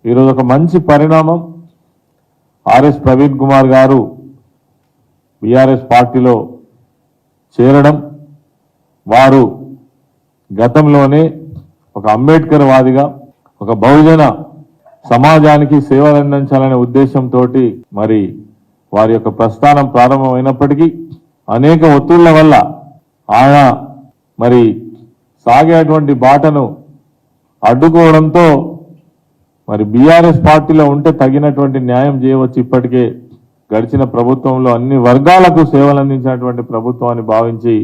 ఈరోజు ఒక మంచి పరిణామం ఆర్ఎస్ ప్రవీణ్ కుమార్ గారు బీఆర్ఎస్ పార్టీలో చేరడం. వారు గతంలోనే ఒక అంబేద్కర్ వాదిగా ఒక బహుజన సమాజానికి సేవలు అందించాలనే ఉద్దేశంతో మరి వారి యొక్క ప్రస్థానం ప్రారంభమైనప్పటికీ అనేక ఒత్తిళ్ల వల్ల ఆయన మరి సాగేటువంటి బాటను అడ్డుకోవడంతో మరి బీఆర్ఎస్ పార్టీలో ఉంటే తగినటువంటి న్యాయం చేయవచ్చు. ఇప్పటికే గడిచిన ప్రభుత్వంలో అన్ని వర్గాలకు సేవలు అందించినటువంటి ప్రభుత్వాన్ని భావించి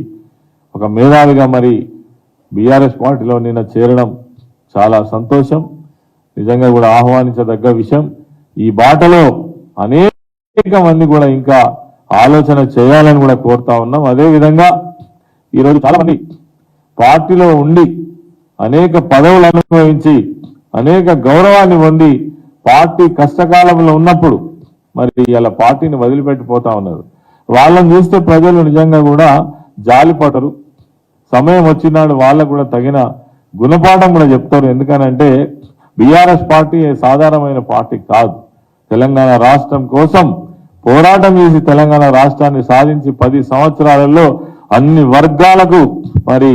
ఒక మేధావిగా మరి బీఆర్ఎస్ పార్టీలో నిన్న చేరడం చాలా సంతోషం, నిజంగా కూడా ఆహ్వానించదగ్గ విషయం. ఈ బాటలో అనేక మంది కూడా ఇంకా ఆలోచన చేయాలని కూడా కోరుతా ఉన్నాం. అదేవిధంగా ఈరోజు చాలా మంది పార్టీలో ఉండి అనేక పదవులు అనుభవించి అనేక గౌరవాన్ని పొంది పార్టీ కష్టకాలంలో ఉన్నప్పుడు మరి ఇలా పార్టీని వదిలిపెట్టిపోతా ఉన్నారు. వాళ్ళని చూస్తే ప్రజలు నిజంగా కూడా జాలిపడరు. సమయం వచ్చినాడు వాళ్ళకు కూడా తగిన గుణపాఠం కూడా చెప్తారు. ఎందుకనంటే బీఆర్ఎస్ పార్టీ సాధారణమైన పార్టీ కాదు. తెలంగాణ రాష్ట్రం కోసం పోరాటం చేసి తెలంగాణ రాష్ట్రాన్ని సాధించి 10 సంవత్సరాలలో అన్ని వర్గాలకు మరి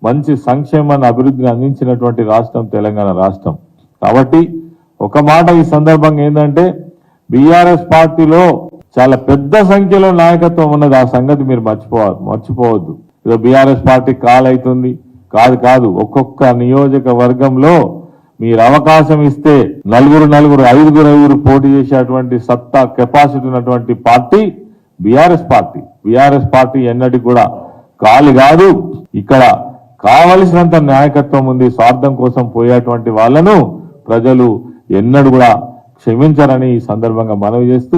మంచి సంక్షేమాన్ని అభివృద్ధిని అందించినటువంటి రాష్ట్రం తెలంగాణ రాష్ట్రం. కాబట్టి ఒక మాట ఈ సందర్భంగా ఏంటంటే బీఆర్ఎస్ పార్టీలో చాలా పెద్ద సంఖ్యలో నాయకత్వం ఉన్నది. ఆ సంగతి మీరు మర్చిపోవద్దు. ఇదో బీఆర్ఎస్ పార్టీ కాలవుతుంది కాదు. ఒక్కొక్క నియోజకవర్గంలో మీరు అవకాశం ఇస్తే నలుగురు 5 పోటీ చేసేటువంటి సత్తా కెపాసిటీ ఉన్నటువంటి party BRS party. BRS party ఎన్నటికి కూడా కాలు కాదు. ఇక్కడ కావలసినంత నాయకత్వం ఉంది. స్వార్థం కోసం పోయేటువంటి వాళ్ళను ప్రజలు ఎన్నడూ కూడా క్షమించరని ఈ సందర్భంగా మనవి చేస్తూ